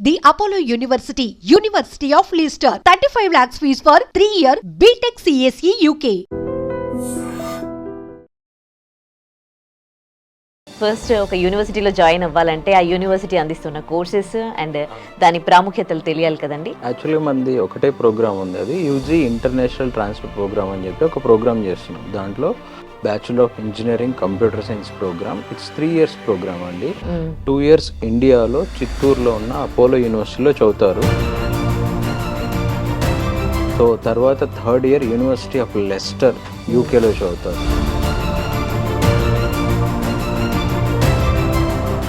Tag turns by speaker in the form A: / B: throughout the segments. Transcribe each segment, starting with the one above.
A: The Apollo University, University of Leicester, 35 lakhs fees for 3-year BTech CSE UK.
B: First ఒక యూనివర్సిటీలో join అవ్వాలంటే ఆ university అందిస్తున్న courses and దాని ప్రాముఖ్యతలు తెలియాలి కదండి.
C: యాక్చువల్లీ మనది ఒకటే ప్రోగ్రామ్ ఉంది, అది యూజీ ఇంటర్నేషనల్ ట్రాన్స్ఫర్ ప్రోగ్రామ్ అని చెప్పి ఒక ప్రోగ్రామ్ చేస్తున్నాం. దాంట్లో bachelor of engineering computer science programme. It's 3 years programme అండి. 2 years ఇండియాలో చిత్తూరులో ఉన్న అపోలో యూనివర్సిటీలో చదువుతారు. సో తర్వాత 3rd year university of Lester యూకేలో చదువుతారు.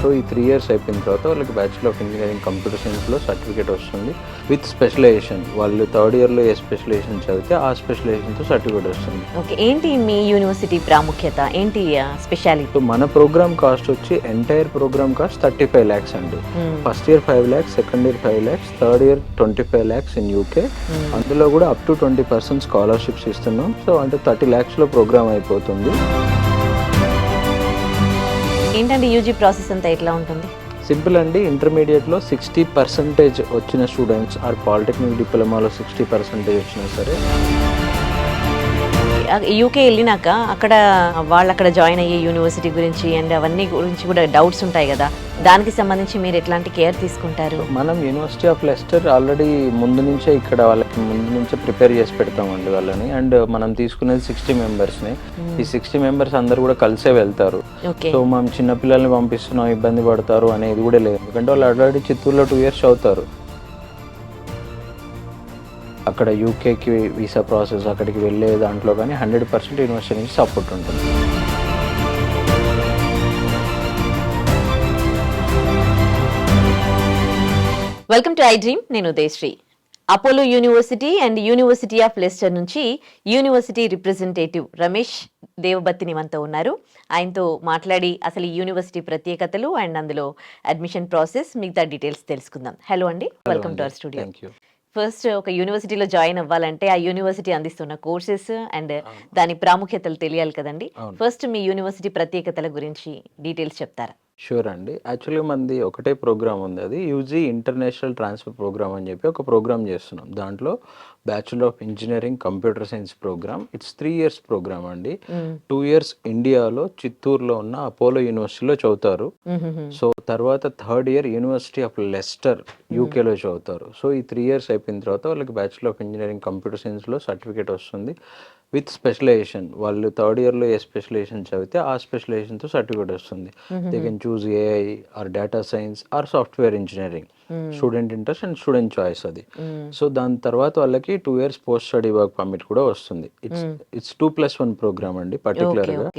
C: సో ఈ 3 years అయిపోయిన తర్వాత వాళ్ళకి బ్యాచులర్ ఆఫ్ ఇంజనీరింగ్ కంప్యూటర్ సైన్స్లో సర్టిఫికేట్ వస్తుంది విత్ స్పెషలైజేషన్. వాళ్ళు 3rd yearలో ఏ స్పెషలైజేషన్ చదివితే ఆ స్పెషలైజేషన్తో సర్టిఫికేట్ వస్తుంది.
B: ఓకే, ఏంటి మీ యూనివర్సిటీ ప్రాముఖ్యత, ఏంటి స్పెషాలిటీ?
C: సో మన ప్రోగ్రామ్ కాస్ట్ వచ్చి ఎంటైర్ ప్రోగ్రామ్ కాస్ట్ 35 lakhs అండి. First year 5 lakhs, second year 5 lakhs, third year 25 lakhs in UK. అందులో కూడా అప్ టు 20% స్కాలర్షిప్స్ ఇస్తున్నాం. సో అంటే 30 lakhsలో ప్రోగ్రామ్ అయిపోతుంది.
B: ఏంటంటే యూజీ ప్రాసెస్ అంతా ఎట్లా ఉంటుంది?
C: సింపుల్ అండి. ఇంటర్మీడియట్లో 60% వచ్చిన స్టూడెంట్స్ ఆర్ పాలిటెక్నిక్ డిప్లొమాలో 60% వచ్చినా సరే
B: యూకే వెళ్ళినాక అక్కడ వాళ్ళు అక్కడ జాయిన్ అయ్యే యూనివర్సిటీ గురించి అండ్ అవన్నీ గురించి కూడా డౌట్స్ ఉంటాయి కదా, దానికి సంబంధించి మీరు ఎట్లాంటి కేర్ తీసుకుంటారు?
C: మనం యూనివర్సిటీ ఆఫ్ లెస్టర్ ఆల్రెడీ ముందు నుంచే ఇక్కడ వాళ్ళకి ముందు నుంచే ప్రిపేర్ చేసి పెడతామండి వాళ్ళని. అండ్ మనం తీసుకునేది 60 members-ని. ఈ 60 members అందరు కూడా కలిసే వెళ్తారు. సో మనం చిన్నపిల్లల్ని పంపిస్తున్నాం, ఇబ్బంది పడతారు అనేది కూడా లేదు. ఎందుకంటే వాళ్ళు ఆల్రెడీ చిత్తూరులో 2 years చదువుతారు. అక్కడ యూకేకి వీసా ప్రాసెస్, అక్కడికి వెళ్ళే దాంట్లో కానీ 100% యూనివర్సిటీ నుంచి సపోర్ట్ ఉంటుంది.
B: Welcome to I dream. నేను Udayasri. Apollo university and university of Leicester నుంచి యూనివర్సిటీ రిప్రజెంటేటివ్ రమేష్ దేవబత్తిని మనతో ఉన్నారు. ఆయనతో మాట్లాడి అసలు ఈ యూనివర్సిటీ ప్రత్యేకతలు అండ్ అందులో అడ్మిషన్ ప్రాసెస్ మిగతా డీటెయిల్స్ తెలుసుకుందాం. హలో అండి, welcome to our studio. First ఒక యూనివర్సిటీలో జాయిన్ అవ్వాలంటే ఆ యూనివర్సిటీ అందిస్తున్న కోర్సెస్ అండ్ దాని ప్రాముఖ్యతలు తెలియాలి కదండి. ఫస్ట్ మీ యూనివర్సిటీ ప్రత్యేకతల గురించి డీటెయిల్స్ చెప్తారా?
C: షూర్ అండి. యాక్చువల్లీ మనది ఒకటే ప్రోగ్రామ్ ఉంది, అది యూజీ ఇంటర్నేషనల్ ట్రాన్స్ఫర్ ప్రోగ్రామ్ అని చెప్పి ఒక ప్రోగ్రామ్ చేస్తున్నాం. దాంట్లో bachelor of engineering computer science programme. It's 3 years programme అండి. 2 years ఇండియాలో చిత్తూరులో ఉన్న అపోలో యూనివర్సిటీలో చదువుతారు. సో తర్వాత 3rd year university of Lester యూకేలో చదువుతారు. సో ఈ 3 years అయిపోయిన తర్వాత వాళ్ళకి బ్యాచులర్ ఆఫ్ ఇంజనీరింగ్ కంప్యూటర్ సైన్స్లో సర్టిఫికేట్ వస్తుంది విత్ స్పెషలైజేషన్. వాళ్ళు 3rd yearలో ఏ స్పెషలైజేషన్ చదివితే ఆ స్పెషలైజేషన్తో సర్టిఫికేట్ వస్తుంది. They can choose AI or data science or software engineering. Student interest and student choice అది. సో దాని తర్వాత వాళ్ళకి 2 years post study work permit కూడా వస్తుంది. ఇట్స్ 2+1 ప్రోగ్రామ్ అండి పర్టికులర్గా.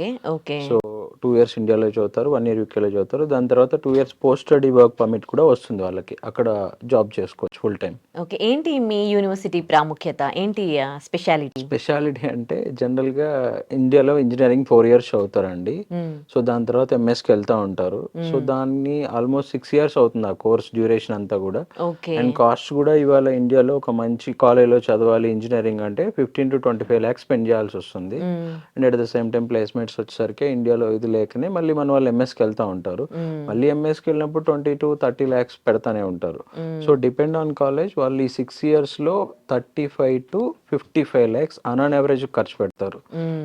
C: సో 2 years ఇండియాలో చదువుతారు, 1 year యూకేలో చదువుతారు. దాని తర్వాత 2 years post study work permit కూడా వస్తుంది వాళ్ళకి, అక్కడ జాబ్ చేసుకోవచ్చు ఫుల్ టైం.
B: ఓకే, ఏంటి మీ యూనివర్సిటీ ప్రాముఖ్యత, ఏంటి స్పెషాలిటీ?
C: స్పెషాలిటీ అంటే జనరల్గా ఇండియాలో ఇంజనీరింగ్ 4 years చదువుతారండి. సో దాని తర్వాత ఎంఎస్కి వెళ్తూ ఉంటారు. సో దాన్ని ఆల్మోస్ట్ 6 years అవుతుంది ఆ కోర్స్ డ్యూరేషన్ అంతా కూడా. అండ్ కాస్ట్ కూడా ఇవాళ ఇండియాలో ఒక మంచి కాలేజ్లో చదవాలి ఇంజనీరింగ్ అంటే 15 to 25 lakhs స్పెండ్ చేయాల్సి వస్తుంది. And at the same time placements వచ్చేసరికి ఇండియాలో ఇది లేకనే మళ్ళీ మన వాళ్ళు ఎంఎస్కి వెళ్తూ ఉంటారు. మళ్ళీ ఎంఎస్కి వెళ్ళినప్పుడు 20 to 30 lakhs పెడతానే ఉంటారు. సో డిపెండ్ ఆన్ కాలేజ్ వాళ్ళు ఈ 6 yearsలో 35 to 55 lakhs ఆన్ యావరేజ్ ఖర్చు పెడతారు.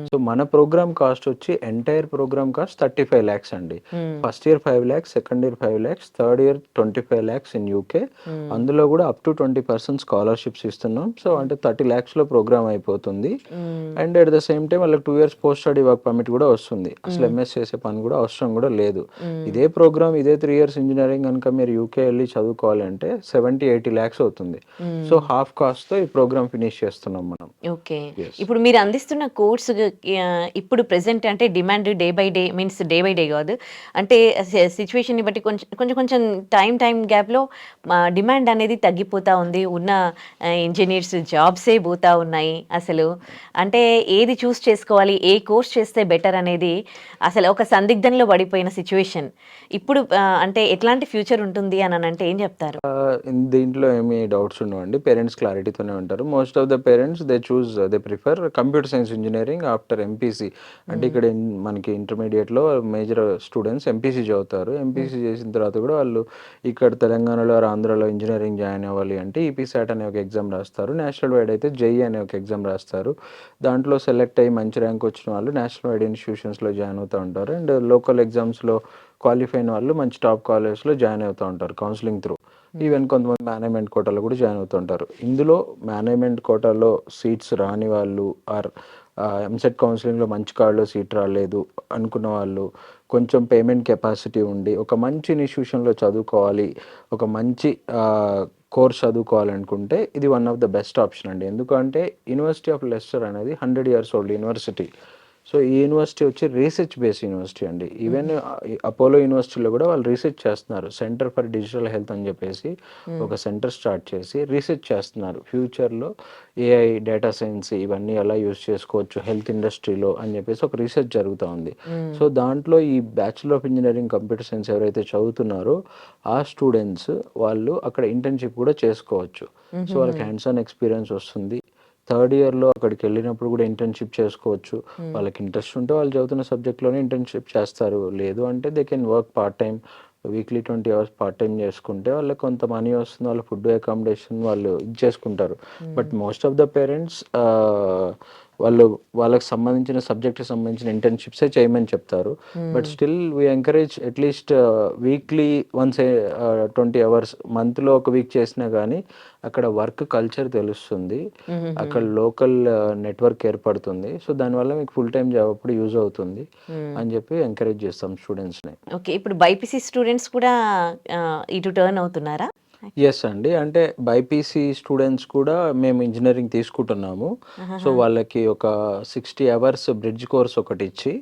C: సో మన ప్రోగ్రామ్ కాస్ట్ వచ్చి ఎంటైర్ ప్రోగ్రామ్ కాస్ట్ 35 lakhs అండి. First year 5 lakhs, second year 5 lakhs, third year 25 lakhs in UK. అందులో కూడా అప్ టు 20% స్కాలర్షిప్స్ ఇస్తున్నాం. సో అంటే 30 lakhsలో ప్రోగ్రామ్ అయిపోతుంది. And at the same time వాళ్ళకి 2 years post study work permit కూడా వస్తుంది. అసలు ఎంఎస్ చేసే పని కూడా అవసరం కూడా లేదు. ఇదే ప్రోగ్రామ్ ఇదే 3 years ఇంజనీరింగ్ కనుక మీరు యూకే వెళ్ళి చదువుకోవాలి అంటే 70-80 lakhs అవుతుంది. సో హాఫ్ కాస్ట్తో ఈ ప్రోగ్రామ్ ఫినిష్ చేస్తున్నాం మనం.
B: ఓకే, ఇప్పుడు మీరు అందిస్తున్న కోర్సు ఇప్పుడు ప్రెసెంట్ అంటే demand day by day, means day by day కాదు, అంటే సిచ్యువేషన్ని బట్టి కొంచెం టైం గ్యాప్లో డిమాండ్ అనేది తగ్గిపోతూ ఉంది. ఉన్న ఇంజనీర్స్ జాబ్సే పోతూ ఉన్నాయి. అసలు అంటే ఏది చూస్ చేసుకోవాలి, ఏ కోర్స్ చేస్తే బెటర్ అనేది అసలు ఒక సందిగ్ధంలో పడిపోయిన సిచ్యువేషన్. ఇప్పుడు అంటే ఎట్లాంటి ఫ్యూచర్ ఉంటుంది అని అంటే ఏం చెప్తారు?
C: దీంట్లో ఏమి డౌట్స్ ఉండవండి, పేరెంట్స్ క్లారిటీతోనే ఉంటారు. Most of the parents they prefer computer science engineering after MPC. అంటే ఇక్కడ మనకి ఇంటర్మీడియట్లో మేజర్ స్టూడెంట్స్ ఎంపీసీ చదువుతారు. ఎంపీసీ చేసిన తర్వాత కూడా వాళ్ళు ఇక్కడ తెలంగాణలో తెలంగాణలో ఆంధ్రాలో ఇంజనీరింగ్ జాయిన్ అవ్వాలి అంటే ఈపీసాట్ అనే ఒక ఎగ్జామ్ రాస్తారు. నేషనల్ వైడ్ అయితే జేఈ అనే ఒక ఎగ్జామ్ రాస్తారు. దాంట్లో సెలెక్ట్ అయ్యి మంచి ర్యాంక్ వచ్చిన వాళ్ళు నేషనల్ వైడ్ ఇన్స్టిట్యూషన్స్లో జాయిన్ అవుతూ ఉంటారు. అండ్ లోకల్ ఎగ్జామ్స్లో క్వాలిఫై అయిన వాళ్ళు మంచి టాప్ కాలేజ్లో జాయిన్ అవుతూ ఉంటారు కౌన్సిలింగ్ త్రూ. ఈవెన్ కొంతమంది మేనేజ్మెంట్ కోటాలో కూడా జాయిన్ అవుతుంటారు. ఇందులో మేనేజ్మెంట్ కోటాలో సీట్స్ రాని వాళ్ళు ఆర్ ఎంసెట్ కౌన్సిలింగ్లో మంచి కార్డులో సీట్ రాలేదు అనుకున్న వాళ్ళు, కొంచెం పేమెంట్ కెపాసిటీ ఉండి ఒక మంచి ఇన్స్టిట్యూషన్లో చదువుకోవాలి, ఒక మంచి కోర్స్ చదువుకోవాలనుకుంటే ఇది one of the best option అండి. ఎందుకంటే యూనివర్సిటీ ఆఫ్ లెస్టర్ అనేది 100 years ఓల్డ్ యూనివర్సిటీ. సో ఈ యూనివర్సిటీ వచ్చి రీసెర్చ్ బేస్డ్ యూనివర్సిటీ అండి. ఈవెన్ అపోలో యూనివర్సిటీలో కూడా వాళ్ళు రీసెర్చ్ చేస్తున్నారు. సెంటర్ ఫర్ డిజిటల్ హెల్త్ అని చెప్పేసి ఒక సెంటర్ స్టార్ట్ చేసి రీసెర్చ్ చేస్తున్నారు. ఫ్యూచర్లో ఏఐ, డేటా సైన్స్ ఇవన్నీ ఎలా యూస్ చేసుకోవచ్చు హెల్త్ ఇండస్ట్రీలో అని చెప్పేసి ఒక రీసెర్చ్ జరుగుతూ ఉంది. సో దాంట్లో ఈ bachelor of engineering computer science ఎవరైతే చదువుతున్నారో ఆ స్టూడెంట్స్ వాళ్ళు అక్కడ ఇంటర్న్షిప్ కూడా చేసుకోవచ్చు. సో వాళ్ళకి హ్యాండ్స్ ఆన్ ఎక్స్పీరియన్స్ వస్తుంది. థర్డ్ ఇయర్లో అక్కడికి వెళ్ళినప్పుడు కూడా ఇంటర్న్షిప్ చేసుకోవచ్చు. వాళ్ళకి ఇంట్రెస్ట్ ఉంటే వాళ్ళు చదువుతున్న సబ్జెక్ట్లోనే ఇంటర్న్షిప్ చేస్తారు. లేదు అంటే they can work part time, weekly 20 hours part time చేసుకుంటే వాళ్ళకి కొంత మనీ వస్తుంది. వాళ్ళ ఫుడ్ అకామిడేషన్ వాళ్ళు ఇచ్చేసుకుంటారు. But most of the parents వాళ్ళకి సంబంధించిన సబ్జెక్ట్కి సంబంధించిన ఇంటర్న్షిప్సే చేయమని చెప్తారు. But still we encourage at least weekly once 20 hours మంత్లో ఒక వీక్ చేసినా కానీ అక్కడ వర్క్ కల్చర్ తెలుస్తుంది, అక్కడ లోకల్ నెట్వర్క్ ఏర్పడుతుంది. సో దానివల్ల మీకు ఫుల్ టైం జాబ్ అప్పుడు యూజ్ అవుతుంది అని చెప్పి ఎంకరేజ్ చేస్తాం స్టూడెంట్స్ని.
B: ఓకే, ఇప్పుడు బైపీసీ స్టూడెంట్స్ కూడా ఇటు టర్న్ అవుతున్నారా?
C: ఎస్ అండి. అంటే బైపీసీ స్టూడెంట్స్ కూడా మేము ఇంజనీరింగ్ తీసుకుంటున్నాము. సో వాళ్ళకి ఒక 60 hours బ్రిడ్జ్ కోర్స్ ఒకటి ఇచ్చి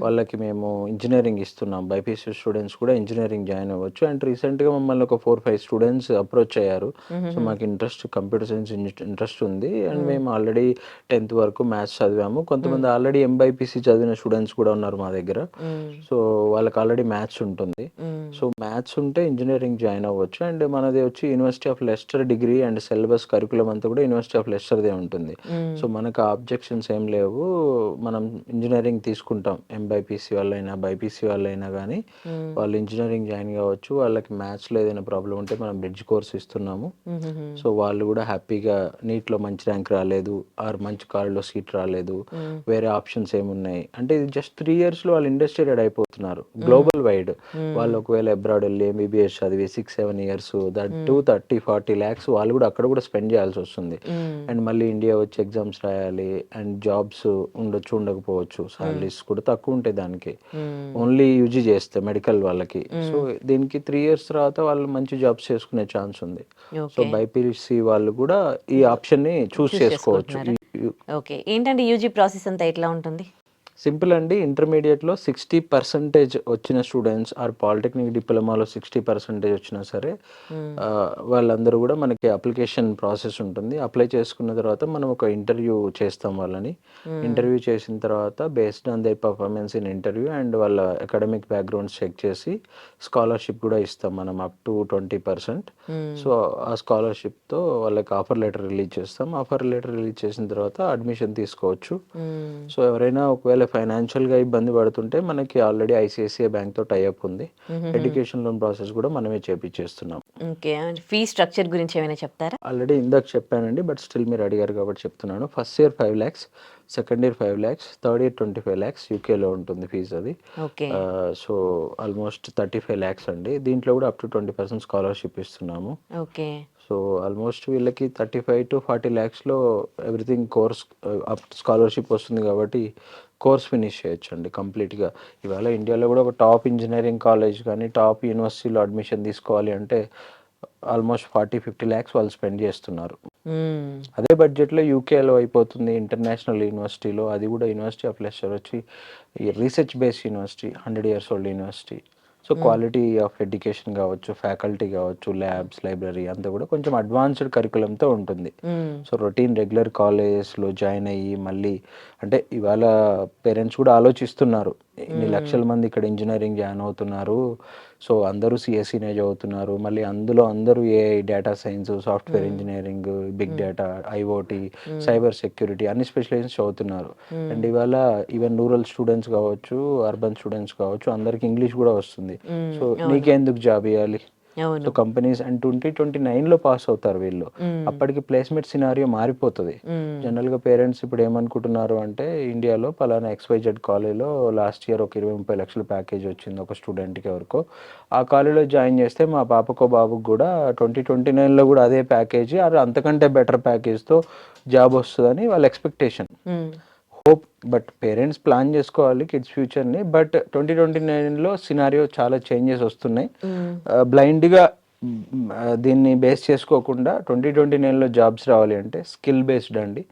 C: వాళ్ళకి మేము ఇంజనీరింగ్ ఇస్తున్నాం. బైపీసీ స్టూడెంట్స్ కూడా ఇంజనీరింగ్ జాయిన్ అవ్వచ్చు. అండ్ రీసెంట్గా మమ్మల్ని ఒక 4-5 స్టూడెంట్స్ అప్రోచ్ అయ్యారు. సో మాకు కంప్యూటర్ సైన్స్ ఇంట్రెస్ట్ ఉంది అండ్ మేము ఆల్రెడీ 10th వరకు మ్యాథ్స్ చదివాము. కొంతమంది ఆల్రెడీ ఎంబైపీసీ చదివిన స్టూడెంట్స్ కూడా ఉన్నారు మా దగ్గర. సో వాళ్ళకి ఆల్రెడీ మ్యాథ్స్ ఉంటుంది. సో మ్యాథ్స్ ఉంటే ఇంజనీరింగ్ జాయిన్ అవ్వచ్చు. అండ్ మనది వచ్చి university of Lester degree and syllabus curriculum అంతా కూడా యూనివర్సిటీ ఆఫ్ లెస్టర్దే ఉంటుంది. సో మనకు ఆబ్జెక్షన్స్ ఏం లేవు. మనం ఇంజనీరింగ్ తీసుకుంటాం. ఎంబైపీసీ వాళ్ళైనా బైపీసీ వాళ్ళైనా కానీ వాళ్ళు ఇంజనీరింగ్ జాయిన్ కావచ్చు. వాళ్ళకి మ్యాథ్స్లో ఏదైనా ప్రాబ్లం ఉంటే మనం బ్రిడ్జ్ కోర్స్ ఇస్తున్నాము. సో వాళ్ళు కూడా హ్యాపీగా నీట్లో మంచి ర్యాంక్ రాలేదు ఆర్ మంచి కాలేజ్లో సీట్ రాలేదు, వేరే ఆప్షన్స్ ఏమున్నాయి అంటే ఇది జస్ట్ 3 yearsలో వాళ్ళు ఇండస్ట్రియల్ అయిపోతున్నారు గ్లోబల్ వైడ్. వాళ్ళు ఒకవేళ అబ్రాడ్ వెళ్ళి ఎంబీబీఎస్ చదివి 6-7 years దట్ 30-40 lakhs వాళ్ళు కూడా అక్కడ కూడా స్పెండ్ చేయాల్సి వస్తుంది. అండ్ మళ్ళీ ఇండియా వచ్చి ఎగ్జామ్స్ రాయాలి అండ్ జాబ్స్ ఉండొచ్చు ఉండకపోవచ్చు, సాలరీస్ కూడా తక్కువ ఉంటాయి దానికి, ఓన్లీ యూజీ చేస్తే మెడికల్ వాళ్ళకి. సో దీనికి 3 years తర్వాత వాళ్ళు మంచి జాబ్స్ చేసుకునే ఛాన్స్ ఉంది. సో బైపీసీ వాళ్ళు కూడా ఈ ఆప్షన్ని చూస్ చేసుకోవచ్చు.
B: ఓకే, ఏంటంటే యూజీ ప్రాసెస్ అంతా ఎట్లా ఉంటుంది?
C: సింపుల్ అండి. ఇంటర్మీడియట్లో 60% వచ్చిన స్టూడెంట్స్ ఆర్ పాలిటెక్నిక్ డిప్లొమాలో 60% వచ్చినా సరే వాళ్ళందరూ కూడా మనకి అప్లికేషన్ ప్రాసెస్ ఉంటుంది. అప్లై చేసుకున్న తర్వాత మనం ఒక ఇంటర్వ్యూ చేస్తాం వాళ్ళని. ఇంటర్వ్యూ చేసిన తర్వాత based on their performance in interview and వాళ్ళ అకాడమిక్ బ్యాక్గ్రౌండ్స్ చెక్ చేసి స్కాలర్షిప్ కూడా ఇస్తాం మనం అప్ టు 20%. సో ఆ స్కాలర్షిప్తో వాళ్ళకి ఆఫర్ లెటర్ రిలీజ్ చేస్తాం. ఆఫర్ లెటర్ రిలీజ్ చేసిన తర్వాత అడ్మిషన్ తీసుకోవచ్చు. సో ఎవరైనా ఒకవేళ ఫైనాన్షియల్గా ఇబ్బంది పడుతుంటే మనకి ఆల్రెడీ ఐసిఐసిఐ బ్యాంక్తో టైఅప్ ఉంది. ఎడ్యుకేషన్ లోన్ ప్రాసెస్ కూడా మనమే చేపిచ్చేస్తున్నాం.
B: ఓకే, ఫీ స్ట్రక్చర్ గురించి ఏమైనా చెప్తారా?
C: ఆల్రెడీ ఇందాక చెప్పానండి, బట్ స్టిల్ మీరు అడిగారు కాబట్టి చెప్తున్నాను. First year 5 lakhs, second year 5 lakhs, third year 25 lakhs యూకేలో ఉంటుంది ఫీజు అది. సో ఆల్మోస్ట్ 35 lakhs అండి. దీంట్లో కూడా అప్ టు 20% స్కాలర్షిప్ ఇస్తున్నాము.
B: ఓకే, సో
C: ఆల్మోస్ట్ వీళ్ళకి 35 to 40 lakhsలో ఎవ్రీథింగ్ కోర్స్ స్కాలర్షిప్ వస్తుంది కాబట్టి కోర్స్ ఫినిష్ చేయొచ్చు అండి కంప్లీట్గా. ఇవాళ ఇండియాలో కూడా ఒక టాప్ ఇంజనీరింగ్ కాలేజ్ కానీ టాప్ యూనివర్సిటీలో అడ్మిషన్ తీసుకోవాలి అంటే ఆల్మోస్ట్ 40-50 lakhs వాళ్ళు స్పెండ్ చేస్తున్నారు. అదే బడ్జెట్లో యూకేలో అయిపోతుంది ఇంటర్నేషనల్ యూనివర్సిటీలో. అది కూడా యూనివర్సిటీ ఆఫ్ లెస్టర్ వచ్చి research based university, 100 years old university. So quality of education కావచ్చు, ఫ్యాకల్టీ కావచ్చు, ల్యాబ్స్, లైబ్రరీ అంతా కూడా కొంచెం అడ్వాన్స్డ్ కరికులంతో ఉంటుంది. సో రొటీన్ రెగ్యులర్ కాలేజెస్లో జాయిన్ అయ్యి మళ్ళీ అంటే ఇవాళ పేరెంట్స్ కూడా ఆలోచిస్తున్నారు, ఇన్ని లక్షల మంది ఇక్కడ ఇంజనీరింగ్ జాయిన్ అవుతున్నారు, సో అందరూ సిఎస్సినే చదువుతున్నారు, మళ్ళీ అందులో అందరూ AI, data science, software engineering, big data, IoT, cyber security అన్ని స్పెషలైజేషన్స్ చదువుతున్నారు. అండ్ ఇవాళ ఈవెన్ రూరల్ స్టూడెంట్స్ కావచ్చు, అర్బన్ స్టూడెంట్స్ కావచ్చు, అందరికి ఇంగ్లీష్ కూడా వస్తుంది. సో నీకెందుకు జాబ్ ఇవ్వాలి,
B: అవును.
C: సో కంపెనీస్ అండ్ 2029లో పాస్ అవుతారు వీళ్ళు. అప్పటికి ప్లేస్మెంట్ సినారియో మారిపోతుంది. జనరల్గా పేరెంట్స్ ఇప్పుడు ఏమనుకుంటున్నారు అంటే ఇండియాలో పలానా XYZ కాలేజ్లో లాస్ట్ ఇయర్ ఒక 20-30 లక్షల ప్యాకేజ్ వచ్చింది ఒక స్టూడెంట్కి ఎవరికో. ఆ కాలేజ్లో జాయిన్ చేస్తే మా పాపకో బాబుకి కూడా 2029లో కూడా అదే ప్యాకేజీ అది అంతకంటే బెటర్ ప్యాకేజ్తో జాబ్ వస్తుందని వాళ్ళ expectation, hope. But parents plan చేసుకోవాలి కిడ్స్ ఫ్యూచర్ని. బట్ 2029లో సినారియో చాలా చేంజెస్ వస్తున్నాయి. బ్లైండ్గా దీన్ని బేస్ చేసుకోకుండా 2029లో జాబ్స్ రావాలి అంటే స్కిల్ బేస్డ్ అండి.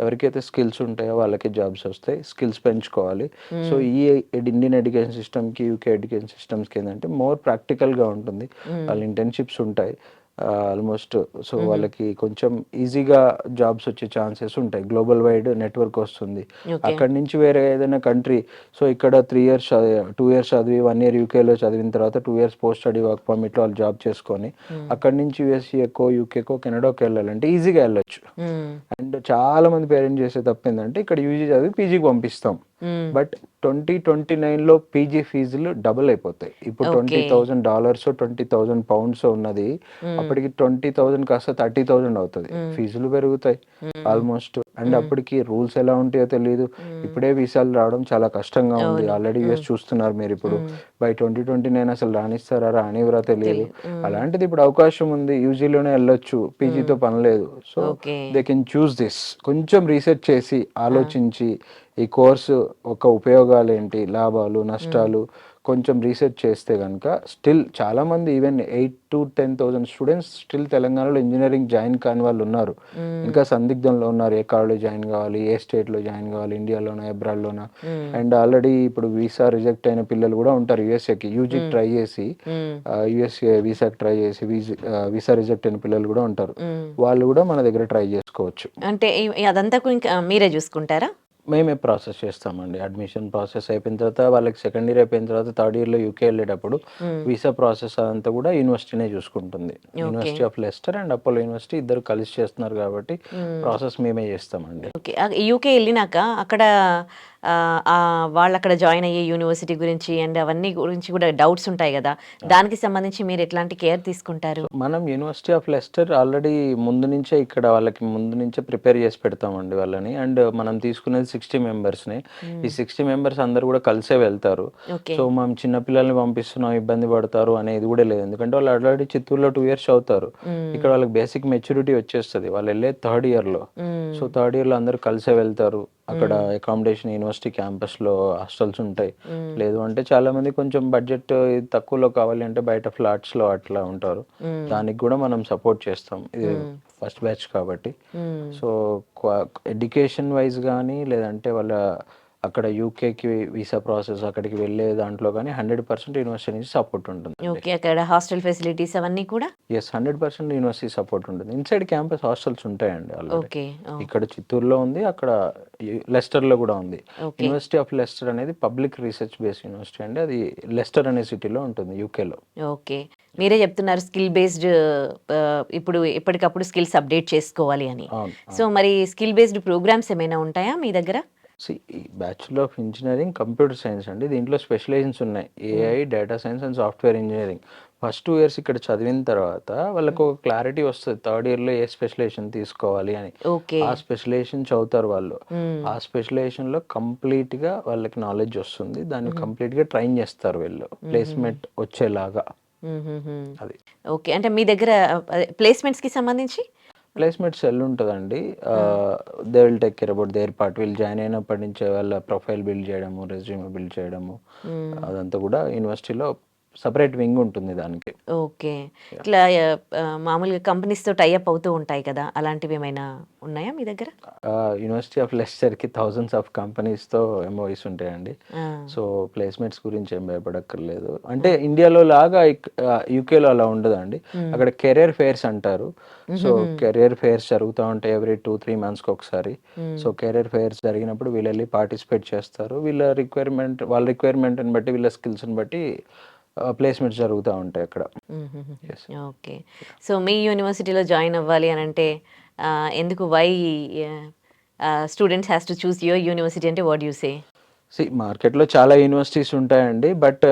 C: ఎవరికైతే స్కిల్స్ ఉంటాయో వాళ్ళకి జాబ్స్ వస్తాయి. స్కిల్స్ పెంచుకోవాలి. సో ఈ ఇండియన్ ఎడ్యుకేషన్ సిస్టమ్కి యూకే ఎడ్యుకేషన్ సిస్టమ్స్కి ఏంటంటే మోర్ ప్రాక్టికల్గా ఉంటుంది. వాళ్ళ ఇంటర్న్షిప్స్ ఉంటాయి ఆల్మోస్ట్. సో వాళ్ళకి కొంచెం ఈజీగా జాబ్స్ వచ్చే ఛాన్సెస్ ఉంటాయి. గ్లోబల్ వైడ్ నెట్వర్క్ వస్తుంది. అక్కడి నుంచి వేరే ఏదైనా కంట్రీ, సో ఇక్కడ 3 ఇయర్స్ 2 ఇయర్స్ చదివి 1 ఇయర్ యూకేలో చదివిన తర్వాత 2 ఇయర్స్ పోస్ట్ స్టడీ వర్క్ పర్మిట్లో వాళ్ళు జాబ్ చేసుకొని అక్కడి నుంచి యూఎస్ఏకో యూకేకో కెనడాకో వెళ్ళాలంటే ఈజీగా వెళ్ళొచ్చు. అండ్ చాలా మంది పేరెంట్స్ చేసే తప్పు ఏంటంటే ఇక్కడ యూజీ చదివి పీజీకి పంపిస్తాం. బట్ 2029లో పీజీ ఫీజులు డబుల్ అయిపోతాయి. ఇప్పుడు $20,000 £20,000 ఉన్నది అప్పటికి 20,000 కాస్త 30,000 అవుతుంది. ఫీజులు పెరుగుతాయి ఆల్మోస్ట్. అండ్ అప్పటికి రూల్స్ ఎలా ఉంటాయో తెలియదు. ఇప్పుడే వీసాలు రావడం చాలా కష్టంగా ఉంది. ఆల్రెడీ యూఎస్ చూస్తున్నారు మీరు. ఇప్పుడు బై 2029 అసలు రానిస్తారా రానివరా తెలియదు. అలాంటిది ఇప్పుడు అవకాశం ఉంది. యూజీలోనే వెళ్ళొచ్చు, పీజీతో పని లేదు. So they can choose this. కొంచెం రీసెర్చ్ చేసి ఆలోచించి ఈ కోర్సు ఒక ఉపయోగాలు ఏంటి, లాభాలు నష్టాలు కొంచెం రీసెర్చ్ చేస్తే కనుక స్టిల్ చాలామంది ఈవెన్ 8,000 to 10,000 స్టూడెంట్స్ స్టిల్ తెలంగాణలో ఇంజనీరింగ్ జాయిన్ కాని వాళ్ళు ఉన్నారు. ఇంకా సందిగ్ధంలో ఉన్నారు. ఏ కాలేజ్ జాయిన్ కావాలి, ఏ స్టేట్లో జాయిన్ కావాలి, ఇండియాలోనా అబ్రాడ్లోనా. అండ్ ఆల్రెడీ ఇప్పుడు వీసా రిజెక్ట్ అయిన పిల్లలు కూడా ఉంటారు. యూఎస్ఏకి యూజీకి ట్రై చేసి యూఎస్ఏ వీసాకి ట్రై చేసి వీసా రిజెక్ట్ అయిన పిల్లలు కూడా ఉంటారు. వాళ్ళు కూడా మన దగ్గర ట్రై చేసుకోవచ్చు.
B: అంటే అదంతా ఇంకా మీరే చూసుకుంటారా?
C: మేమే ప్రాసెస్ చేస్తామండి. అడ్మిషన్ ప్రాసెస్ అయిపోయిన తర్వాత వాళ్ళకి సెకండ్ ఇయర్ అయిపోయిన తర్వాత థర్డ్ ఇయర్లో యూకే వెళ్ళేటప్పుడు వీసా ప్రాసెస్ అదంతా కూడా యూనివర్సిటీనే చూసుకుంటుంది. University of Lester and Apollo university ఇద్దరు కలిసి చేస్తున్నారు కాబట్టి ప్రాసెస్ మేమే చేస్తామండి.
B: ఓకే. యూకే వెళ్ళినాక అక్కడ వాళ్ళు అక్కడ జాయిన్ అయ్యే యూనివర్సిటీ గురించి అండ్ అవన్నీ గురించి కూడా డౌట్స్ ఉంటాయి కదా, దానికి సంబంధించి మీరు ఎట్లాంటి కేర్ తీసుకుంటారు?
C: మనం యూనివర్సిటీ ఆఫ్ లెస్టర్ ఆల్రెడీ ముందు నుంచే ఇక్కడ వాళ్ళకి ముందు నుంచే ప్రిపేర్ చేసి పెడతామండి వాళ్ళని. అండ్ మనం తీసుకునేది 60 మెంబర్స్ని. ఈ 60 మెంబర్స్ అందరు కూడా కలిసే వెళ్తారు. సో మనం చిన్నపిల్లల్ని పంపిస్తున్నాం ఇబ్బంది పడతారు అనేది కూడా లేదు. ఎందుకంటే వాళ్ళు ఆల్రెడీ చిత్తూరులో 2 ఇయర్స్ చదువుతారు. ఇక్కడ వాళ్ళకి బేసిక్ మెచ్యూరిటీ వచ్చేస్తుంది. వాళ్ళు వెళ్ళే థర్డ్ ఇయర్లో. సో థర్డ్ ఇయర్లో అందరు కలిసే వెళ్తారు. అక్కడ అకామిడేషన్ యూనివర్సిటీ క్యాంపస్లో హాస్టల్స్ ఉంటాయి. లేదు అంటే చాలా మంది కొంచెం బడ్జెట్ తక్కువలో కావాలి అంటే బయట ఫ్లాట్స్లో అట్లా ఉంటారు. దానికి కూడా మనం సపోర్ట్ చేస్తాం. ఇది ఫస్ట్ బ్యాచ్ కాబట్టి. సో ఎడ్యుకేషన్ వైజ్ కానీ లేదంటే వాళ్ళ అక్కడ యూకేకి వీసా ప్రాసెస్ అక్కడికి వెళ్ళే దాంట్లో కానీ 100% యూనివర్సిటీ నుంచి సపోర్ట్ ఉంటుంది.
B: ఓకే. అక్కడ హాస్టల్ ఫెసిలిటీస్ అవన్నీ కూడా?
C: ఎస్, 100% యూనివర్సిటీ సపోర్ట్ ఉంటుంది. ఇన్సైడ్ క్యాంపస్ హాస్టల్స్ ఉంటాయండి ఆల్రెడీ. ఇక్కడ చిత్తూరులో ఉంది, అక్కడ లెస్టర్లో కూడా ఉంది. యూనివర్సిటీ ఆఫ్ లెస్టర్ అనేది పబ్లిక్ రీసెర్చ్ బేస్డ్ యూనివర్సిటీ అండి. అది లెస్టర్ అనే సిటీలో ఉంటుంది యూకేలో.
B: ఓకే. మీరే చెప్తున్నారు స్కిల్ బేస్డ్, ఇప్పుడు ఎప్పటికప్పుడు స్కిల్స్ అప్డేట్ చేసుకోవాలి అని. సో మరి స్కిల్ బేస్డ్ ప్రోగ్రామ్స్ ఏమైనా ఉంటాయా మీ దగ్గర?
C: Bachelor of engineering computer science అండి. దీంట్లో స్పెషలైజేషన్స్ ఉన్నాయి. AI, data science and software engineering. First 2 years ఇక్కడ చదివిన తర్వాత వాళ్ళకు ఒక క్లారిటీ వస్తుంది థర్డ్ ఇయర్లో ఏ స్పెషలైజేషన్ తీసుకోవాలి అని. ఆ స్పెషలైజేషన్ చదువుతారు వాళ్ళు. ఆ స్పెషలైజేషన్లో కంప్లీట్గా వాళ్ళకి నాలెడ్జ్ వస్తుంది. దాన్ని కంప్లీట్గా ట్రైన్ చేస్తారు వీళ్ళు ప్లేస్మెంట్ వచ్చేలాగా. అది
B: ఓకే. అంటే మీ దగ్గర ప్లేస్మెంట్స్కి సంబంధించి
C: ప్లేస్మెంట్ సెల్ ఉంటుందండి. They will take care about their part. వీళ్ళు జాయిన్ అయినప్పటి నుంచి వాళ్ళ ప్రొఫైల్ బిల్డ్ చేయడము, రెజ్యూమే బిల్డ్ చేయడము, అదంతా కూడా యూనివర్సిటీలో సపరేట్ వింగ్ ఉంటుంది దానికి.
B: ఓకే. ఇట్లా మామూలుగా కంపెనీస్తో టైఅప్ అవుతూ ఉంటాయి కదా, అలాంటివి ఏమైనా ఉన్నాయా మీ దగ్గర?
C: యూనివర్సిటీ ఆఫ్ లెస్టర్కి థౌజండ్స్ ఆఫ్ కంపెనీస్తో ఎంఓఈస్ ఉంటాయండి. సో ప్లేస్మెంట్స్ గురించి ఏం భయపడక్కర్లేదు. అంటే ఇండియాలో లాగా యూకేలో అలా ఉండదండి. అక్కడ కెరియర్ ఫేర్స్ అంటారు. సో కెరియర్ ఫేర్స్ జరుగుతూ ఉంటాయి ఎవ్రీ 2-3 మంత్స్కి ఒకసారి. సో కెరియర్ ఫేర్స్ జరిగినప్పుడు వీళ్ళు వెళ్ళి పార్టిసిపేట్ చేస్తారు. వాళ్ళ రిక్వైర్మెంట్ని బట్టి వీళ్ళ స్కిల్స్ని బట్టి ప్లేస్మెంట్స్ జరుగుతూ ఉంటాయి అక్కడ.
B: ఓకే. సో మీ యూనివర్సిటీలో జాయిన్ అవ్వాలి అని అంటే ఎందుకు, why students has to choose your university అంటే వాట్ యు సే?
C: మార్కెట్లో చాలా యూనివర్సిటీస్ ఉంటాయండి. బట్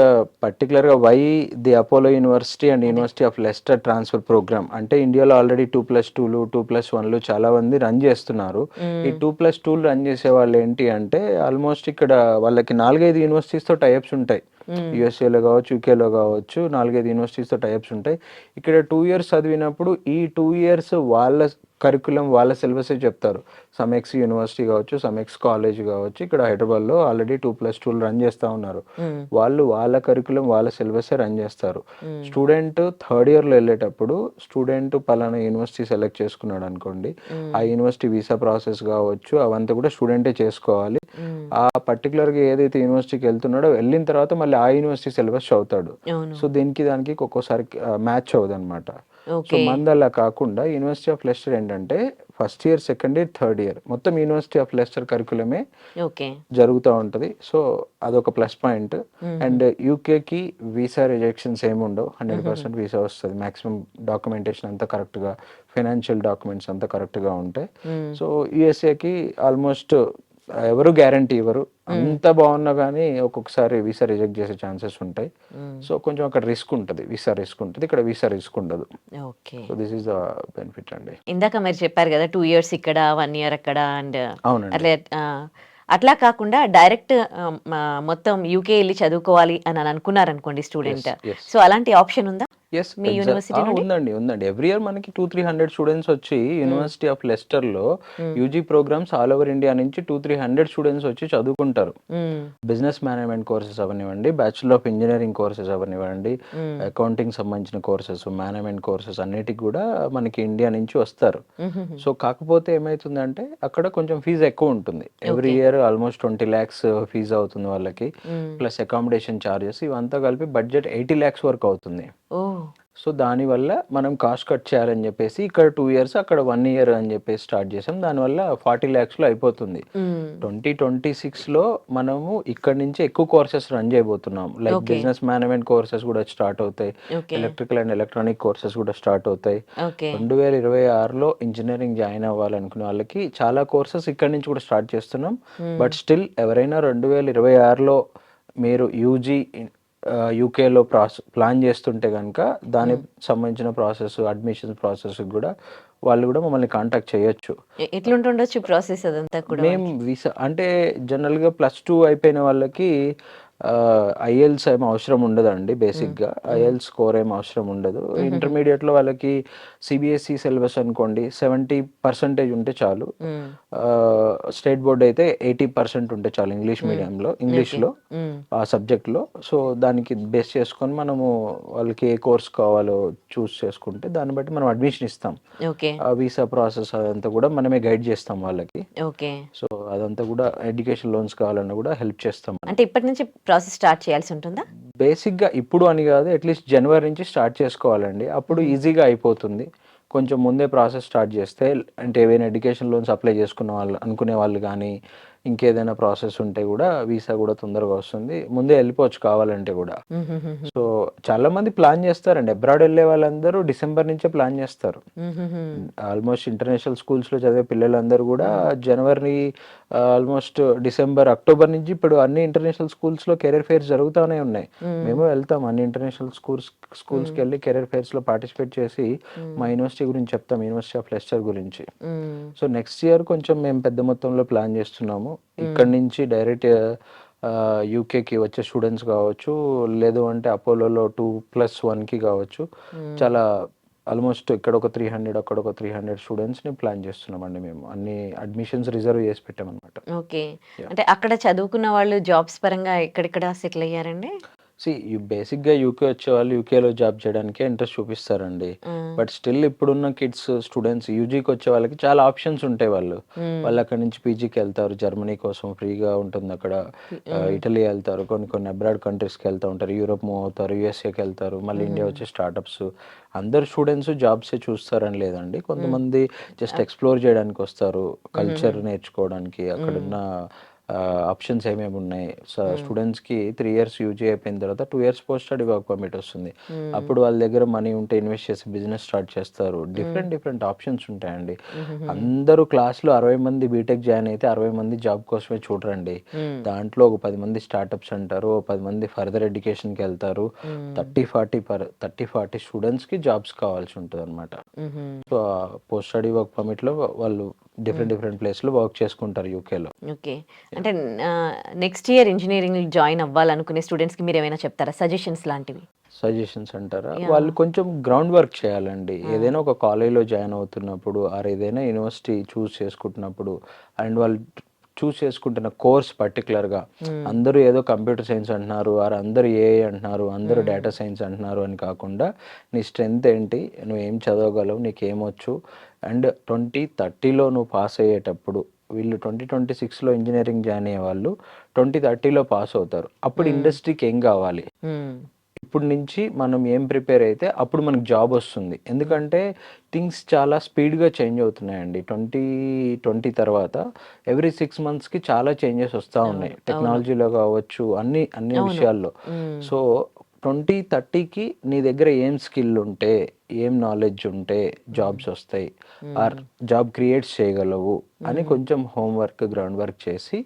C: పర్టికులర్‌గా why the Apollo university and
B: అదే.
C: University of Leicester transfer program అంటే ఇండియాలో ఆల్రెడీ 2+2లు, 2+1లు చాలా మంది రన్ చేస్తున్నారు. ఈ 2+2లు రన్ చేసేవాళ్ళు ఏంటి అంటే ఆల్మోస్ట్ ఇక్కడ వాళ్ళకి 4, 5 యూనివర్సిటీస్‌తో టై అప్స్ ఉంటాయి. యూఎస్ఏలో కావచ్చు, యూకేలో కావచ్చు 4, 5 యూనివర్సిటీస్‌తో టై అప్స్ ఉంటాయి. ఇక్కడ 2 ఇయర్స్ చదివినప్పుడు ఈ 2 ఇయర్స్ వాళ్ళ కరిక్యులం వాళ్ళ సిలబసే చెప్తారు. సమ్ ఎక్స్ యూనివర్సిటీ కావచ్చు, సమ్ ఎక్స్ కాలేజ్ కావచ్చు, ఇక్కడ హైదరాబాద్లో ఆల్రెడీ 2+2లు రన్ చేస్తూ ఉన్నారు. వాళ్ళు వాళ్ళ కరిక్యులం వాళ్ళ సిలబసే రన్ చేస్తారు. స్టూడెంట్ థర్డ్ ఇయర్లో వెళ్ళేటప్పుడు స్టూడెంట్ పలానా యూనివర్సిటీ సెలెక్ట్ చేసుకున్నాడు అనుకోండి, ఆ యూనివర్సిటీ వీసా ప్రాసెస్ కావచ్చు అవంతా కూడా స్టూడెంటే చేసుకోవాలి. ఆ పర్టికులర్గా ఏదైతే యూనివర్సిటీకి వెళ్తున్నాడో వెళ్ళిన తర్వాత మళ్ళీ ఆ యూనివర్సిటీ సిలబస్ చదువుతాడు.
B: అవును.
C: సో దానికి ఒక్కోసారి మ్యాచ్ అవ్వదు అనమాట. So
B: okay.
C: మంది అలా కాకుండా యూనివర్సిటీ ఆఫ్ లెస్టర్ ఏంటంటే first year, second year, third year మొత్తం యూనివర్సిటీ ఆఫ్ లెస్టర్ కరికులమే
B: ఓకే.
C: జరుగుతూ ఉంటుంది. సో అదొక ప్లస్ పాయింట్. అండ్ యూకేకి వీసా రిజెక్షన్స్ ఏమి ఉండవు. 100% వీసా వస్తుంది. మ్యాక్సిమం డాక్యుమెంటేషన్ అంతా కరెక్ట్గా, ఫైనాన్షియల్ డాక్యుమెంట్స్ అంతా కరెక్ట్గా ఉంటాయి. సో యూఎస్ఏకి ఆల్మోస్ట్ ఎవరు గ్యారంటీ ఇవ్వరు. అంత బాగున్నా కానీ ఒక్కొక్కసారి వీసా రిజెక్ట్ చేసే ఛాన్సెస్ ఉంటాయి. సో కొంచెం అక్కడ రిస్క్ ఉంటుంది, వీసా రిస్క్ ఉంటుంది. ఇక్కడ వీసా రిస్క్ ఉండదు.
B: Okay.
C: So this is the benefit అండి.
B: ఇందాక మీరు చెప్పారు కదా 2 ఇయర్స్ ఇక్కడ 1 ఇయర్ అక్కడ అండ్
C: అవునండి.
B: అట్లా అట్లా కాకుండా డైరెక్ట్ మొత్తం యూకే వెళ్ళి చదువుకోవాలి అని అనుకున్నారనుకోండి స్టూడెంట్,
C: yes.
B: సో అలాంటి ఆప్షన్ ఉందా
C: ఎస్,
B: మీ యూనివర్సిటీ నుండి?
C: ఉందండి. ఎవ్రీ ఇయర్ మనకి 200-300 స్టూడెంట్స్ వచ్చి యూనివర్సిటీ ఆఫ్ లెస్టర్లో UG programs all over India నుంచి 200-300 స్టూడెంట్స్ వచ్చి చదువుకుంటారు. బిజినెస్ మేనేజ్మెంట్ కోర్సెస్ అవనివ్వండి, బ్యాచులర్ ఆఫ్ ఇంజనీరింగ్ కోర్సెస్ అవనివ్వండి, అకౌంటింగ్ సంబంధించిన కోర్సెస్, మేనేజ్మెంట్ కోర్సెస్ అన్నిటికి కూడా మనకి ఇండియా నుంచి వస్తారు. సో కాకపోతే ఏమవుతుందంటే అక్కడ కొంచెం ఫీజు ఎక్కువ ఉంటుంది. Every year almost 20 lakhs fee అవుతుంది వాళ్ళకి. ప్లస్ అకామిడేషన్ ఛార్జెస్ ఇవంతా కలిపి బడ్జెట్ 80 lakhs వరకు అవుతుంది.
B: ఓ.
C: సో దానివల్ల మనం కాస్ట్ కట్ చేయాలని చెప్పేసి ఇక్కడ 2 ఇయర్స్ అక్కడ 1 ఇయర్ అని చెప్పేసి స్టార్ట్ చేసాం. దానివల్ల 40 lakhsలో అయిపోతుంది. 2026లో మనము ఇక్కడ నుంచి ఎక్కువ కోర్సెస్ రన్ చేయబోతున్నాం. లైక్ బిజినెస్ మేనేజ్మెంట్ కోర్సెస్ కూడా స్టార్ట్ అవుతాయి, ఎలక్ట్రికల్ అండ్ ఎలక్ట్రానిక్ కోర్సెస్ కూడా స్టార్ట్ అవుతాయి. 2026లో ఇంజనీరింగ్ జాయిన్ అవ్వాలనుకునే వాళ్ళకి చాలా కోర్సెస్ ఇక్కడ నుంచి కూడా స్టార్ట్ చేస్తున్నాం. బట్ స్టిల్ ఎవరైనా 2026లో మీరు యూజీ యూకేలో ప్లాన్ చేస్తుంటే కనుక దానికి సంబంధించిన ప్రాసెస్, అడ్మిషన్ ప్రాసెస్ కూడా వాళ్ళు కూడా మమ్మల్ని కాంటాక్ట్ చేయొచ్చు.
B: ఎట్లుంటుండొచ్చు ప్రాసెస్ అదంతా కూడా?
C: మేము వీసా అంటే జనరల్గా +2 అయిపోయిన వాళ్ళకి ఐఎల్స్ ఏం అవసరం ఉండదండి. బేసిక్గా ఐఎల్స్ స్కోర్ ఏం అవసరం ఉండదు. ఇంటర్మీడియట్లో వాళ్ళకి సిబిఎస్ఈ సిలబస్ అనుకోండి 70% ఉంటే చాలు. స్టేట్ బోర్డ్ అయితే 80% ఉంటే చాలు ఇంగ్లీష్లో ఆ సబ్జెక్ట్లో. సో దానికి బేస్ చేసుకొని మనము వాళ్ళకి ఏ కోర్స్ కావాలో చూస్ చేసుకుంటే దాన్ని బట్టి మనం అడ్మిషన్ ఇస్తాం. వీసా ప్రాసెస్ అదంతా కూడా మనమే గైడ్ చేస్తాం వాళ్ళకి. సో అదంతా కూడా ఎడ్యుకేషన్ లోన్స్ కావాలన్నా కూడా హెల్ప్ చేస్తాం.
B: అంటే ఇప్పటి నుంచి ప్రాసెస్ స్టార్ట్ చేయాల్సి ఉంటుందా?
C: బేసిక్గా ఇప్పుడు అని కాదు, అట్లీస్ట్ జనవరి నుంచి స్టార్ట్ చేసుకోవాలండి. అప్పుడు ఈజీగా అయిపోతుంది. కొంచెం ముందే ప్రాసెస్ స్టార్ట్ చేస్తే అంటే ఏవైనా ఎడ్యుకేషన్ లోన్స్ అప్లై అనుకునే వాళ్ళు కానీ ఇంకేదైనా ప్రాసెస్ ఉంటే కూడా వీసా కూడా తొందరగా వస్తుంది. ముందే వెళ్ళిపోవచ్చు కావాలంటే కూడా. సో చాలా మంది ప్లాన్ చేస్తారండి. అబ్రాడ్ వెళ్ళే వాళ్ళందరూ డిసెంబర్ నుంచే ప్లాన్ చేస్తారు. ఆల్మోస్ట్ ఇంటర్నేషనల్ స్కూల్స్లో చదివే పిల్లలందరూ కూడా జనవరి ఆల్మోస్ట్ డిసెంబర్, అక్టోబర్ నుంచి ఇప్పుడు అన్ని ఇంటర్నేషనల్ స్కూల్స్లో కెరీర్ ఫేర్స్ జరుగుతూనే ఉన్నాయి. మేము వెళ్తాం అన్ని ఇంటర్నేషనల్ స్కూల్స్కి వెళ్ళి కెరీర్ ఫేర్స్లో పార్టిసిపేట్ చేసి మా యూనివర్సిటీ గురించి చెప్తాం, యూనివర్సిటీ ఆఫ్ లెస్టర్ గురించి. సో నెక్స్ట్ ఇయర్ కొంచెం మేము పెద్ద మొత్తంలో ప్లాన్ చేస్తున్నాము. ఇక్కడ నుంచి డైరెక్ట్ యూకేకి వచ్చే స్టూడెంట్స్ కావచ్చు, లేదు అంటే అపోలోలో 2+1కి కావచ్చు. చాలా ఆల్మోస్ట్ ఇక్కడ ఒక 300 అక్కడ ఒక 300 స్టూడెంట్స్ని ప్లాన్ చేస్తున్నామండి. మేము అన్ని అడ్మిషన్స్ రిజర్వ్ చేసి పెట్టామన్నమాట.
B: ఓకే. అంటే అక్కడ చదువుకున్న వాళ్ళు జాబ్స్ పరంగా ఎక్కడెక్కడ సెటిల్ అయ్యారండి?
C: బేసిక్గా యూకే వచ్చే వాళ్ళు యూకేలో జాబ్ చేయడానికే ఇంట్రెస్ట్ చూపిస్తారండి. బట్ స్టిల్ ఇప్పుడున్న కిడ్స్ స్టూడెంట్స్ యూజీకి వచ్చే వాళ్ళకి చాలా ఆప్షన్స్ ఉంటాయి. వాళ్ళు అక్కడ నుంచి పీజీకి వెళ్తారు, జర్మనీ కోసం ఫ్రీగా ఉంటుంది అక్కడ, ఇటలీ వెళ్తారు, కొన్ని అబ్రాడ్ కంట్రీస్కి వెళ్తూ ఉంటారు, యూరోప్ మూవ్ అవుతారు, యూఎస్ఏకి వెళ్తారు, మళ్ళీ ఇండియా వచ్చే స్టార్టప్స్. అందరు స్టూడెంట్స్ జాబ్సే చూస్తారని లేదండి. కొంతమంది జస్ట్ ఎక్స్ప్లోర్ చేయడానికి వస్తారు, కల్చర్ నేర్చుకోవడానికి, అక్కడున్న ఆప్షన్స్ ఏమేమి ఉన్నాయి. స్టూడెంట్స్కి 3 years యూజీ అయిపోయిన తర్వాత 2 years post study work permit వస్తుంది. అప్పుడు వాళ్ళ దగ్గర మనీ ఉంటే ఇన్వెస్ట్ చేసి బిజినెస్ స్టార్ట్ చేస్తారు. డిఫరెంట్ ఆప్షన్స్ ఉంటాయండి. అందరూ క్లాస్లో 60 మంది బీటెక్ జాయిన్ అయితే 60 మంది జాబ్ కోసమే చూడరండి. దాంట్లో ఒక 10 మంది స్టార్టప్స్ అంటారు, 10 మంది ఫర్దర్ ఎడ్యుకేషన్కి వెళ్తారు. 30-40 స్టూడెంట్స్కి జాబ్స్ కావాల్సి ఉంటుంది అనమాట. సో పోస్ట్ స్టడీ వర్క్ పర్మిట్లో వాళ్ళు డిఫరెంట్ ప్లేస్లో వర్క్ చేసుకుంటారు యూకేలో.
B: ఓకే, అంటే నెక్స్ట్ ఇయర్ ఇంజనీరింగ్ జాయిన్ అవ్వాలనుకునే స్టూడెంట్స్కి మీరు ఏమైనా చెప్తారా సజెషన్స్ లాంటివి?
C: సజెషన్స్ అంటారా, వాళ్ళు కొంచెం గ్రౌండ్ వర్క్ చేయాలండి. ఏదైనా ఒక కాలేజ్లో జాయిన్ అవుతున్నప్పుడు ఆర్ ఏదైనా యూనివర్సిటీ చూస్ చేసుకుంటున్నప్పుడు అండ్ వాళ్ళు చూస్ చేసుకుంటున్న కోర్స్ పర్టికులర్గా అందరూ ఏదో కంప్యూటర్ సైన్స్ అంటున్నారు, ఆర్ అందరూ ఏఐ అంటున్నారు, అందరూ డేటా సైన్స్ అంటున్నారు అని కాకుండా నీ స్ట్రెంగ్త్ ఏంటి, నువ్వు ఏం చదవగలవు, నీకేమొచ్చు, అండ్ 2030లో నువ్వు పాస్ అయ్యేటప్పుడు వీళ్ళు 2026లో ఇంజనీరింగ్ జాయిన్ అయ్యే వాళ్ళు 2030లో పాస్ అవుతారు. అప్పుడు ఇండస్ట్రీకి ఏం కావాలి, ఇప్పుడు నుంచి మనం ఏం ప్రిపేర్ అయితే అప్పుడు మనకు జాబ్ వస్తుంది. ఎందుకంటే థింగ్స్ చాలా స్పీడ్గా చేంజ్ అవుతున్నాయండి. 2020 తర్వాత ఎవ్రీ 6 monthsకి చాలా చేంజెస్ వస్తూ ఉన్నాయి, టెక్నాలజీలో కావచ్చు, అన్ని విషయాల్లో. సో 2030కి నీ దగ్గర ఏం స్కిల్ ఉంటే, ఏం నాలెడ్జ్ ఉంటే జాబ్స్ వస్తాయి, ఆర్ జాబ్ క్రియేట్స్ చేయగలవు అని కొంచెం హోంవర్క్ గ్రౌండ్ వర్క్ చేసి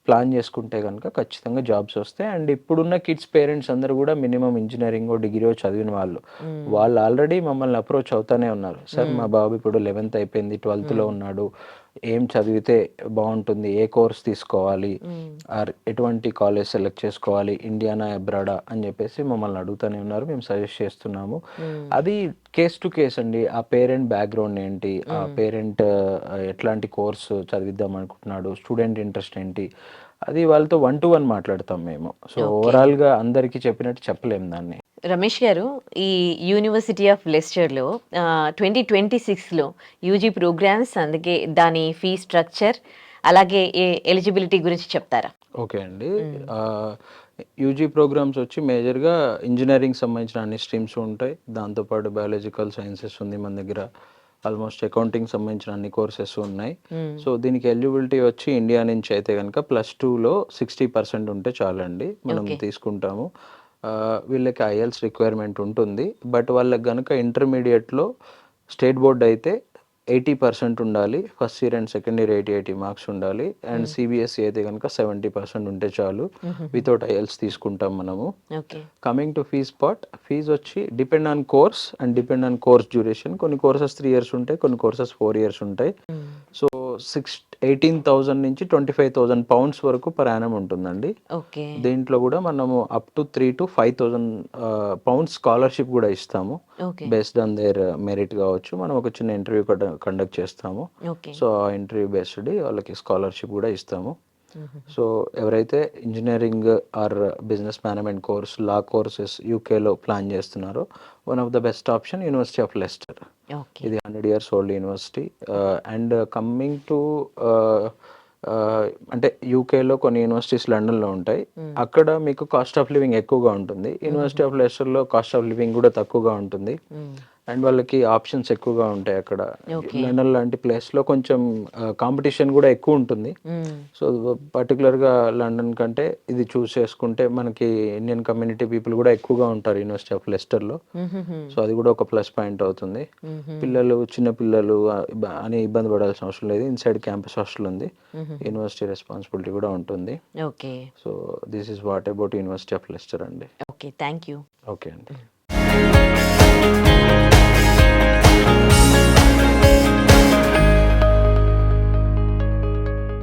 C: ప్లాన్ చేసుకుంటే కనుక ఖచ్చితంగా జాబ్స్ వస్తాయి. అండ్ ఇప్పుడున్న కిడ్స్ పేరెంట్స్ అందరూ కూడా మినిమం ఇంజనీరింగో డిగ్రీయో చదివిన వాళ్ళు ఆల్రెడీ మమ్మల్ని అప్రోచ్ అవుతానే ఉన్నారు. సార్ మా బాబు ఇప్పుడు 11th అయిపోయింది, 12thలో ఉన్నాడు, ఏం చదివితే బాగుంటుంది, ఏ కోర్స్ తీసుకోవాలి, ఆర్ ఎటువంటి కాలేజ్ సెలెక్ట్ చేసుకోవాలి, ఇండియానా అబ్రాడా అని చెప్పేసి మమ్మల్ని అడుగుతూనే ఉన్నారు. మేము సజెస్ట్ చేస్తున్నాము. అది కేస్ టు కేస్ అండి. ఆ పేరెంట్ బ్యాక్గ్రౌండ్ ఏంటి, ఆ పేరెంట్ ఎట్లాంటి కోర్సు చదివిద్దాం అనుకుంటున్నాడు, స్టూడెంట్ ఇంట్రెస్ట్ ఏంటి, అది వాళ్ళతో 1-to-1 మాట్లాడతాం మేము. సో ఓవరాల్గా అందరికీ చెప్పినట్టు చెప్పలేము దాన్ని.
B: రమేష్ గారు, ఈ యూనివర్సిటీ ఆఫ్ లెస్టర్లో 2026లో యూజీ ప్రోగ్రామ్స్, అందుకే దాని ఫీ స్ట్రక్చర్, అలాగే ఎలిజిబిలిటీ గురించి చెప్తారా?
C: ఓకే అండి. యూజీ ప్రోగ్రామ్స్ వచ్చి మేజర్గా ఇంజనీరింగ్ సంబంధించిన అన్ని స్ట్రీమ్స్ ఉంటాయి. దాంతోపాటు బయాలజికల్ సైన్సెస్ ఉంది మన దగ్గర, ఆల్మోస్ట్ అకౌంటింగ్ సంబంధించిన అన్ని కోర్సెస్ ఉన్నాయి. సో దీనికి ఎలిజిబిలిటీ వచ్చి ఇండియా నుంచి అయితే కనుక +2లో 60% ఉంటే చాలండి, మనం తీసుకుంటాము. వీళ్ళకి ఐఎల్స్ రిక్వైర్మెంట్ ఉంటుంది. బట్ వాళ్ళకి కనుక ఇంటర్మీడియట్లో స్టేట్ బోర్డ్ అయితే 80% ఉండాలి. First year and second year 80 marks ఉండాలి. అండ్ సిబిఎస్ఈ అయితే కనుక 70% ఉంటే చాలు. వితౌట్ ఐఎల్స్ తీసుకుంటాం మనము. Coming to fees part, fees వచ్చి depend on course and depend on course duration. కొన్ని కోర్సెస్ 3 years ఉంటాయి, కొన్ని కోర్సెస్ 4 years ఉంటాయి. సో 18,000 నుంచి 25,000 pounds వరకు పర్ యానం ఉంటుందండి. దీంట్లో కూడా మనము up to 3,000 to 5,000 pounds scholarship కూడా ఇస్తాము. బేస్డ్ ఆన్ దేర్ మెరిట్ కావచ్చు. మనం ఒక చిన్న ఇంటర్వ్యూ కండక్ట్ చేస్తాము. సో ఆ ఇంటర్వ్యూ బేస్డ్ వాళ్ళకి స్కాలర్షిప్ కూడా ఇస్తాము. సో ఎవరైతే engineering or business management course, law courses యూకేలో ప్లాన్ చేస్తున్నారో one of the best option university of Lester. ఇది 100 years old university. And coming to అంటే యూకేలో కొన్ని యూనివర్సిటీస్ లండన్లో ఉంటాయి, అక్కడ మీకు కాస్ట్ ఆఫ్ లివింగ్ ఎక్కువగా ఉంటుంది. యూనివర్సిటీ ఆఫ్ లెస్టర్లో కాస్ట్ ఆఫ్ లివింగ్ కూడా తక్కువగా ఉంటుంది. అండ్ వాళ్ళకి ఆప్షన్స్ ఎక్కువగా ఉంటాయి అక్కడ. లండన్ లాంటి ప్లేస్లో కొంచెం కాంపిటీషన్ కూడా ఎక్కువ ఉంటుంది. సో పర్టికులర్గా లండన్ కంటే ఇది చూస్ చేసుకుంటే మనకి ఇండియన్ కమ్యూనిటీ పీపుల్ కూడా ఎక్కువగా ఉంటారు యూనివర్సిటీ ఆఫ్ లెస్టర్లో. సో అది కూడా ఒక ప్లస్ పాయింట్ అవుతుంది. చిన్న పిల్లలు అని ఇబ్బంది పడాల్సిన అవసరం లేదు. ఇన్సైడ్ క్యాంపస్ హాస్టల్ ఉంది, యూనివర్సిటీ రెస్పాన్సిబిలిటీ కూడా ఉంటుంది. So this is what about university of Leicester అండి.
B: Okay, thank you.
C: ఓకే అండి.